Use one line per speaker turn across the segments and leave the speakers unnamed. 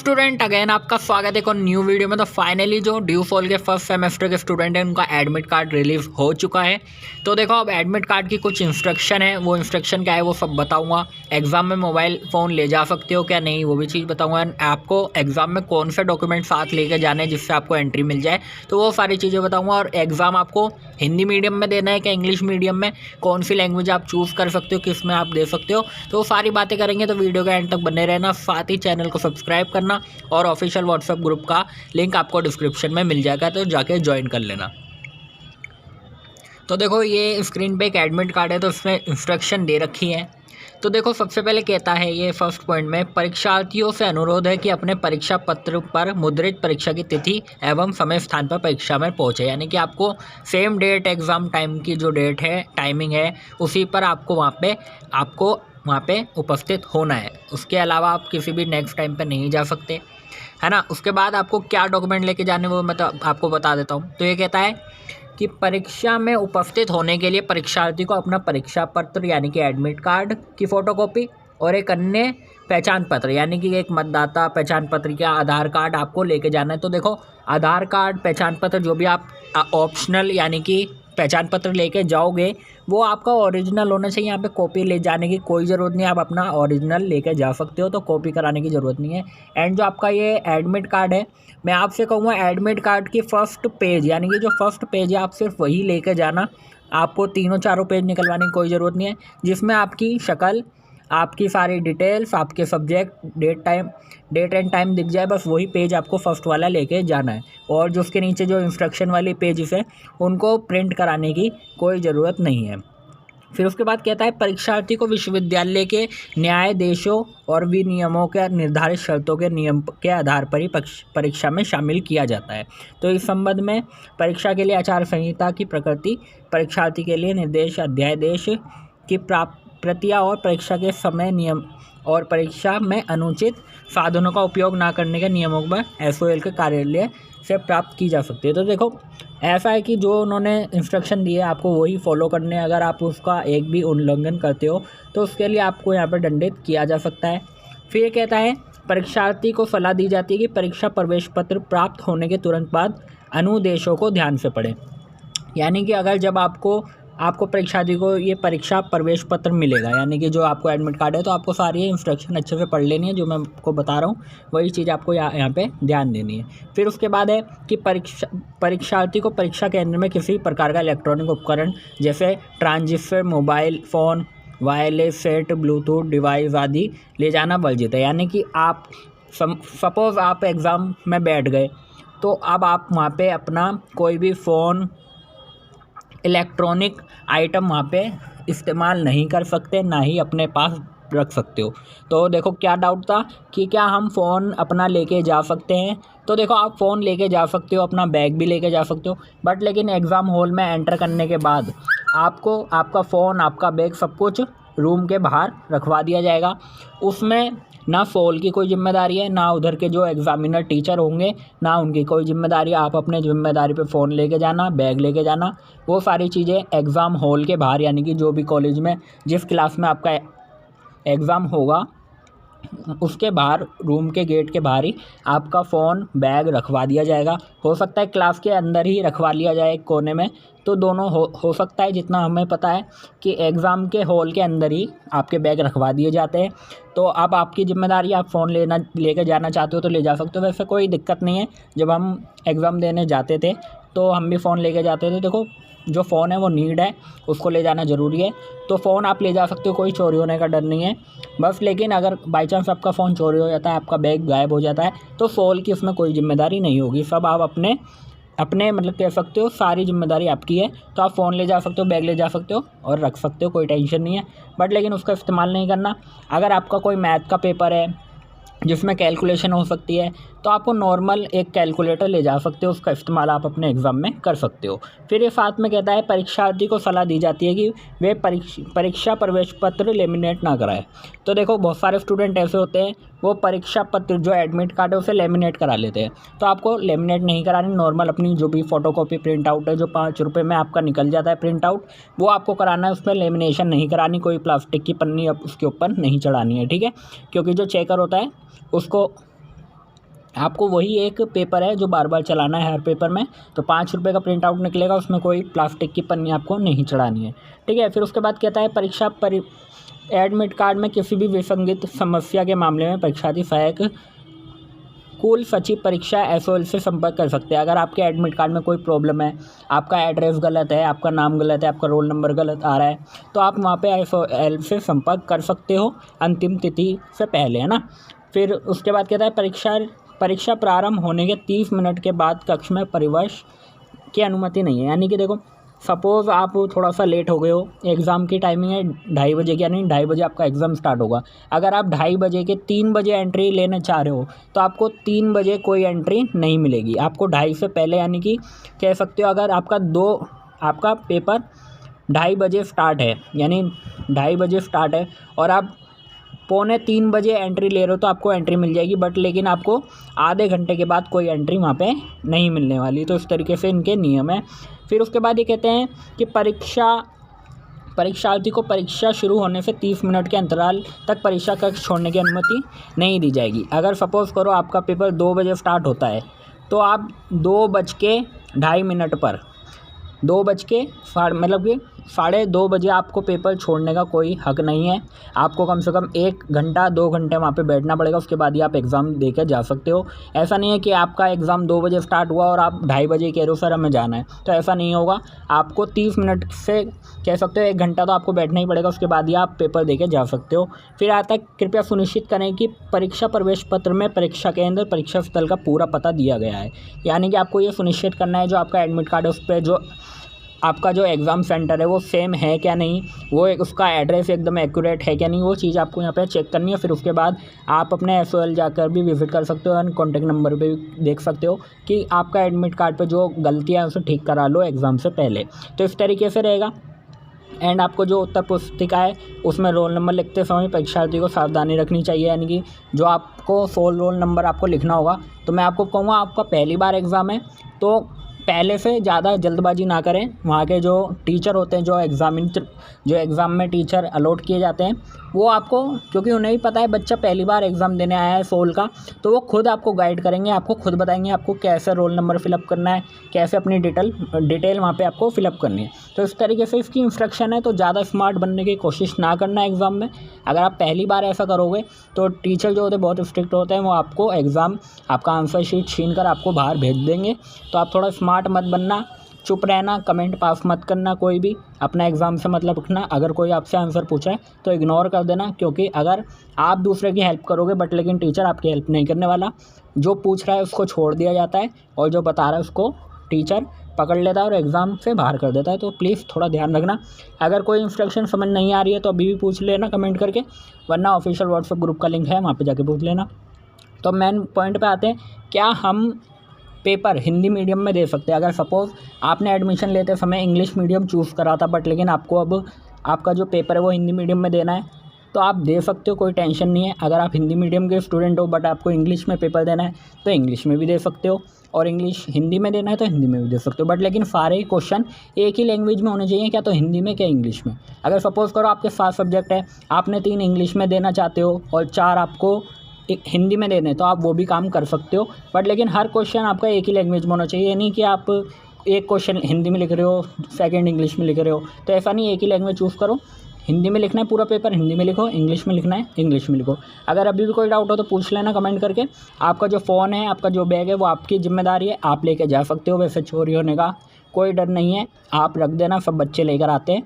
Student again आपका स्वागत है एक और न्यू वीडियो में। तो फाइनली जो ड्यू फॉल के फर्स्ट सेमेस्टर के स्टूडेंट हैं उनका एडमिट कार्ड रिलीज हो चुका है। तो देखो अब एडमिट कार्ड की कुछ इंस्ट्रक्शन है, वो इंस्ट्रक्शन क्या है वो सब बताऊंगा। एग्जाम में मोबाइल फ़ोन ले जा सकते हो क्या नहीं वो भी चीज़ बताऊंगा। आपको एग्जाम में कौन से डॉक्यूमेंट साथ लेके जाने हैं जिससे आपको एंट्री मिल जाए, तो वो सारी चीज़ें बताऊँगा। और एग्ज़ाम आपको हिंदी मीडियम में देना है क्या इंग्लिश मीडियम में, कौन सी लैंग्वेज आप चूज़ कर सकते हो, किस में आप दे सकते हो, तो वो सारी बातें करेंगे। तो वीडियो के एंड तक बने रहना, साथ ही चैनल को सब्सक्राइब करना और ऑफिशियल व्हाट्सएप ग्रुप का लिंक आपको डिस्क्रिप्शन में मिल जाएगा, तो जाके ज्वाइन कर लेना। तो देखो ये स्क्रीन पे एक एडमिट कार्ड है, तो उसमें इंस्ट्रक्शन दे रखी है। तो देखो सबसे पहले कहता है ये फर्स्ट पॉइंट में, परीक्षार्थियों से अनुरोध है कि अपने परीक्षा पत्र पर मुद्रित परीक्षा की तिथि एवं समय स्थान पर परीक्षा में पहुँचे। यानी कि आपको सेम डेट एग्ज़ाम टाइम की जो डेट है टाइमिंग है उसी पर आपको वहाँ पे उपस्थित होना है। उसके अलावा आप किसी भी नेक्स्ट टाइम पे नहीं जा सकते, है ना। उसके बाद आपको क्या डॉक्यूमेंट लेके जाने वो मैं तो आपको बता देता हूँ। तो ये कहता है कि परीक्षा में उपस्थित होने के लिए परीक्षार्थी को अपना परीक्षा पत्र यानी कि एडमिट कार्ड की फ़ोटोकॉपी और एक अन्य पहचान पत्र यानी कि एक मतदाता पहचान पत्र या आधार कार्ड आपको लेके जाना है। तो देखो आधार कार्ड पहचान पत्र जो भी आप ऑप्शनल यानी कि पहचान पत्र लेके जाओगे वो आपका ओरिजिनल होना चाहिए। यहाँ पे कॉपी ले जाने की कोई ज़रूरत नहीं है, आप अपना ओरिजिनल लेके जा सकते हो, तो कॉपी कराने की ज़रूरत नहीं है। एंड जो आपका ये एडमिट कार्ड है, मैं आपसे कहूँगा एडमिट कार्ड की फ़र्स्ट पेज यानी कि जो फर्स्ट पेज है आप सिर्फ वही लेके जाना। आपको तीनों चारों पेज निकलवाने की कोई ज़रूरत नहीं है, जिसमें आपकी शक्ल, आपकी सारी डिटेल्स, आपके सब्जेक्ट, डेट एंड टाइम दिख जाए, बस वही पेज आपको फर्स्ट वाला लेके जाना है। और जो उसके नीचे जो इंस्ट्रक्शन वाली पेजेस है उनको प्रिंट कराने की कोई ज़रूरत नहीं है। फिर उसके बाद कहता है परीक्षार्थी को विश्वविद्यालय के न्यायाधीशों और विनियमों के निर्धारित शर्तों के नियम के आधार पर ही परीक्षा में शामिल किया जाता है। तो इस संबंध में परीक्षा के लिए आचार संहिता की प्रकृति, परीक्षार्थी के लिए निर्देश अध्यादेश की प्रतियां और परीक्षा के समय नियम और परीक्षा में अनुचित साधनों का उपयोग ना करने के नियमों पर SOL के कार्यालय से प्राप्त की जा सकती है। तो देखो ऐसा है कि जो उन्होंने इंस्ट्रक्शन दिए आपको वही फॉलो करने हैं। अगर आप उसका एक भी उल्लंघन करते हो तो उसके लिए आपको यहाँ पर दंडित किया जा सकता है। फिर ये कहता है परीक्षार्थी को सलाह दी जाती है कि परीक्षा प्रवेश पत्र प्राप्त होने के तुरंत बाद अनुदेशों को ध्यान से पढ़ें। यानी कि अगर जब आपको परीक्षार्थी को ये परीक्षा प्रवेश पत्र मिलेगा यानी कि जो आपको एडमिट कार्ड है, तो आपको सारी इंस्ट्रक्शन अच्छे से पढ़ लेनी है। जो मैं आपको बता रहा हूँ वही चीज़ आपको यहाँ पे ध्यान देनी है। फिर उसके बाद है कि परीक्षार्थी को परीक्षा केंद्र में किसी प्रकार का इलेक्ट्रॉनिक उपकरण जैसे transistor, mobile phone, wireless set, Bluetooth device आदि ले जाना वर्जित है। यानी कि आप सपोज़ आप एग्ज़ाम में बैठ गए तो अब आप वहाँ पे अपना कोई भी फ़ोन, इलेक्ट्रॉनिक आइटम वहाँ पे इस्तेमाल नहीं कर सकते, ना ही अपने पास रख सकते हो। तो देखो क्या डाउट था कि क्या हम फ़ोन अपना लेके जा सकते हैं। तो देखो आप फ़ोन लेके जा सकते हो, अपना बैग भी लेके जा सकते हो, बट लेकिन एग्ज़ाम हॉल में एंटर करने के बाद आपको आपका फ़ोन, आपका बैग सब कुछ रूम के बाहर रखवा दिया जाएगा। उसमें ना फॉल की कोई जिम्मेदारी है, ना उधर के जो एग्ज़ामिनर टीचर होंगे ना उनकी कोई जिम्मेदारी। आप अपने जिम्मेदारी पे फ़ोन लेके जाना, बैग लेके जाना, वो सारी चीज़ें एग्ज़ाम हॉल के बाहर यानी कि जो भी कॉलेज में जिस क्लास में आपका एग्ज़ाम होगा उसके बाहर रूम के गेट के बाहर ही आपका फ़ोन, बैग रखवा दिया जाएगा। हो सकता है क्लास के अंदर ही रखवा लिया जाए एक कोने में, तो दोनों हो सकता है। जितना हमें पता है कि एग्ज़ाम के हॉल के अंदर ही आपके बैग रखवा दिए जाते हैं। तो अब आपकी ज़िम्मेदारी, आप फ़ोन लेकर जाना चाहते हो तो ले जा सकते हो, वैसे कोई दिक्कत नहीं है। जब हम एग्ज़ाम देने जाते थे तो हम भी फ़ोन लेके जाते थे। देखो जो फ़ोन है वो नीड है, उसको ले जाना ज़रूरी है, तो फ़ोन आप ले जा सकते हो, कोई चोरी होने का डर नहीं है बस। लेकिन अगर बाई चांस आपका फ़ोन चोरी हो जाता है, आपका बैग गायब हो जाता है, तो फ़ोन की उसमें कोई जिम्मेदारी नहीं होगी। सब आप अपने मतलब कह सकते हो सारी जिम्मेदारी आपकी है। तो आप फ़ोन ले जा सकते हो, बैग ले जा सकते हो और रख सकते हो, कोई टेंशन नहीं है, बट लेकिन उसका इस्तेमाल नहीं करना। अगर आपका कोई मैथ का पेपर है जिसमें कैलकुलेशन हो सकती है तो आपको नॉर्मल एक कैलकुलेटर ले जा सकते हो, उसका इस्तेमाल आप अपने एग्ज़ाम में कर सकते हो। फिर ये साथ में कहता है परीक्षार्थी को सलाह दी जाती है कि वे परीक्षा प्रवेश पत्र लेमिनेट ना कराए। तो देखो बहुत सारे स्टूडेंट ऐसे होते हैं वो परीक्षा पत्र जो एडमिट कार्ड है उसे लेमिनेट करा लेते हैं। तो आपको लेमिनेट नहीं करानी, नॉर्मल अपनी जो भी फ़ोटोकॉपी प्रिंट आउट है जो 5 रुपये में आपका निकल जाता है प्रिंट आउट, वो आपको कराना है। उसमें लेमिनेशन नहीं करानी, कोई प्लास्टिक की पन्नी उसके ऊपर नहीं चढ़ानी है, ठीक है। क्योंकि जो चेकर होता है उसको आपको वही एक पेपर है जो बार बार चलाना है हर पेपर में। तो 5 रुपये का प्रिंट आउट निकलेगा, उसमें कोई प्लास्टिक की पन्नी आपको नहीं चढ़ानी है, ठीक है। फिर उसके बाद कहता है एडमिट कार्ड में किसी भी विसंगत समस्या के मामले में परीक्षार्थी सहायक कुल सचिव परीक्षा SOL से संपर्क कर सकते हैं। अगर आपके एडमिट कार्ड में कोई प्रॉब्लम है, आपका एड्रेस गलत है, आपका नाम गलत है, आपका रोल नंबर गलत आ रहा है, तो आप वहाँ पे SOL से संपर्क कर सकते हो अंतिम तिथि से पहले, है ना। फिर उसके बाद कहता है परीक्षा प्रारंभ होने के 30 मिनट के बाद कक्ष में प्रवेश की अनुमति नहीं है। यानी कि देखो, सपोज़ आप थोड़ा सा लेट हो गए हो, एग्ज़ाम की टाइमिंग है 2:30 बजे की, यानी 2:30 बजे आपका एग्ज़ाम स्टार्ट होगा। अगर आप 2:30 बजे के 3 बजे एंट्री लेना चाह रहे हो तो आपको 3 बजे कोई एंट्री नहीं मिलेगी, आपको 2:30 से पहले, यानी कि कह सकते हो अगर आपका पेपर 2:30 बजे स्टार्ट है, यानी 2:30 बजे स्टार्ट है और आप 2:45 बजे एंट्री ले रहे हो तो आपको एंट्री मिल जाएगी, बट लेकिन आपको आधे घंटे के बाद कोई एंट्री वहाँ पे नहीं मिलने वाली। तो इस तरीके से इनके नियम है। फिर उसके बाद ये कहते हैं कि परीक्षार्थी को परीक्षा शुरू होने से 30 मिनट के अंतराल तक परीक्षा कक्ष छोड़ने की अनुमति नहीं दी जाएगी। अगर सपोज़ करो आपका पेपर 2 बजे स्टार्ट होता है तो आप 2:02 पर 2:02 बजे आपको पेपर छोड़ने का कोई हक नहीं है। आपको कम से कम 1 घंटा 2 घंटे वहाँ पे बैठना पड़ेगा, उसके बाद ही आप एग्ज़ाम दे के जा सकते हो। ऐसा नहीं है कि आपका एग्ज़ाम 2 बजे स्टार्ट हुआ और आप 2:30 बजे कह रहे हो सर हमें जाना है, तो ऐसा नहीं होगा। आपको 30 मिनट से कह सकते हो 1 घंटा तो आपको बैठना ही पड़ेगा, उसके बाद ही आप पेपर दे के जा सकते हो। फिर आता है कृपया सुनिश्चित करें कि परीक्षा प्रवेश पत्र में परीक्षा केंद्र परीक्षा स्थल का पूरा पता दिया गया है। यानी कि आपको ये सुनिश्चित करना है जो आपका एडमिट कार्ड है उस पर जो आपका जो एग्ज़ाम सेंटर है वो सेम है क्या नहीं, वो उसका एड्रेस एकदम एक्यूरेट है क्या नहीं, वो चीज़ आपको यहाँ पे चेक करनी है। फिर उसके बाद आप अपने SOL जाकर भी विज़िट कर सकते हो और कॉन्टैक्ट नंबर पे भी देख सकते हो कि आपका एडमिट कार्ड पे जो गलतियाँ हैं उसे ठीक करा लो एग्ज़ाम से पहले। तो इस तरीके से रहेगा। एंड आपको जो उत्तर पुस्तिका है उसमें रोल नंबर लिखते समय परीक्षार्थी को सावधानी रखनी चाहिए, यानी कि जो आपको 16 रोल नंबर आपको लिखना होगा। तो मैं आपको कहूँगा आपका पहली बार एग्ज़ाम है तो पहले से ज़्यादा जल्दबाजी ना करें। वहाँ के जो टीचर होते हैं, जो एग्ज़ाम में टीचर अलॉट किए जाते हैं, वो आपको, क्योंकि उन्हें भी पता है बच्चा पहली बार एग्ज़ाम देने आया है SOL का, तो वो खुद आपको गाइड करेंगे, आपको खुद बताएंगे आपको कैसे रोल नंबर फ़िलअप करना है, कैसे अपनी डिटेल वहाँ पे आपको फ़िलअप करनी है। तो इस तरीके से इसकी इंस्ट्रक्शन है। तो ज़्यादा स्मार्ट बनने की कोशिश ना करना एग्ज़ाम में। अगर आप पहली बार ऐसा करोगे तो टीचर जो होते हैं बहुत स्ट्रिक्ट होते हैं, वो आपको आपका आंसर शीट छीन कर आपको बाहर भेज देंगे। तो आप थोड़ा स्मार्ट मत बनना, चुप रहना, कमेंट पास मत करना, कोई भी अपना एग्ज़ाम से मतलब रखना। अगर कोई आपसे आंसर पूछा है तो इग्नोर कर देना, क्योंकि अगर आप दूसरे की हेल्प करोगे बट लेकिन टीचर आपकी हेल्प नहीं करने वाला। जो पूछ रहा है उसको छोड़ दिया जाता है और जो बता रहा है उसको टीचर पकड़ लेता है और एग्ज़ाम से बाहर कर देता है। तो प्लीज़ थोड़ा ध्यान रखना। अगर कोई इंस्ट्रक्शन समझ नहीं आ रही है तो अभी भी पूछ लेना कमेंट करके, वरना ऑफिशियल व्हाट्सएप ग्रुप का लिंक है, वहाँ पे जाके पूछ लेना। तो मेन पॉइंट पे आते हैं, क्या हम पेपर हिंदी मीडियम में दे सकते हैं? अगर सपोज़ आपने एडमिशन लेते समय इंग्लिश मीडियम चूज़ करा था बट लेकिन आपको अब आपका जो पेपर है वो हिंदी मीडियम में देना है, तो आप दे सकते हो, कोई टेंशन नहीं है। अगर आप हिंदी मीडियम के स्टूडेंट हो बट आपको इंग्लिश में पेपर देना है तो इंग्लिश में भी दे सकते हो, और इंग्लिश हिंदी में देना है तो हिंदी में भी दे सकते हो। बट लेकिन सारे क्वेश्चन एक ही लैंग्वेज में होने चाहिए, क्या तो हिंदी में क्या इंग्लिश में। अगर सपोज़ करो आपके 7 सब्जेक्ट है, आपने 3 इंग्लिश में देना चाहते हो और 4 आपको हिंदी में देने, तो आप वो भी काम कर सकते हो। बट लेकिन हर क्वेश्चन आपका एक ही लैंग्वेज में होना चाहिए, नहीं कि आप एक क्वेश्चन हिंदी में लिख रहे हो, सेकंड इंग्लिश में लिख रहे हो। तो ऐसा नहीं, एक ही लैंग्वेज चूज़ करो। हिंदी में लिखना है पूरा पेपर हिंदी में लिखो, इंग्लिश में लिखना है इंग्लिश में लिखो। अगर अभी भी कोई डाउट हो तो पूछ लेना कमेंट करके। आपका जो फ़ोन है, आपका जो बैग है, वो आपकी जिम्मेदारी है, आप लेके जा सकते हो। वैसे चोरी होने का कोई डर नहीं है, आप रख देना, सब बच्चे लेकर आते हैं,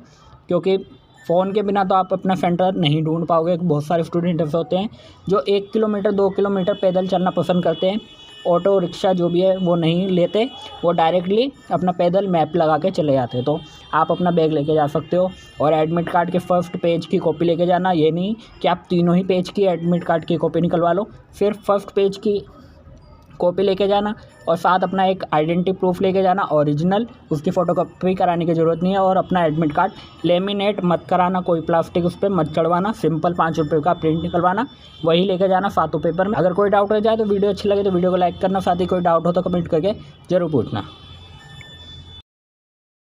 क्योंकि फ़ोन के बिना तो आप अपना सेंटर नहीं ढूंढ पाओगे। बहुत सारे स्टूडेंट ऐसे होते हैं जो 1 किलोमीटर 2 किलोमीटर पैदल चलना पसंद करते हैं, ऑटो रिक्शा जो भी है वो नहीं लेते, वो डायरेक्टली अपना पैदल मैप लगा के चले जाते हैं। तो आप अपना बैग लेके जा सकते हो। और एडमिट कार्ड के फर्स्ट पेज की कॉपी लेके जाना, ये नहीं कि आप तीनों ही पेज की एडमिट कार्ड की कॉपी निकलवा लो, सिर्फ फर्स्ट पेज की कॉपी लेके जाना, और साथ अपना एक आइडेंटिटी प्रूफ लेके जाना ओरिजिनल, उसकी फ़ोटोकॉपी कराने की ज़रूरत नहीं है। और अपना एडमिट कार्ड लेमिनेट मत कराना, कोई प्लास्टिक उस पर मत चढ़वाना, सिंपल 5 रुपये का प्रिंट निकलवाना, वही लेके जाना सातों पेपर में। अगर कोई डाउट हो जाए तो वीडियो अच्छी लगे तो वीडियो को लाइक करना, साथ ही कोई डाउट हो तो कमेंट करके ज़रूर पूछना।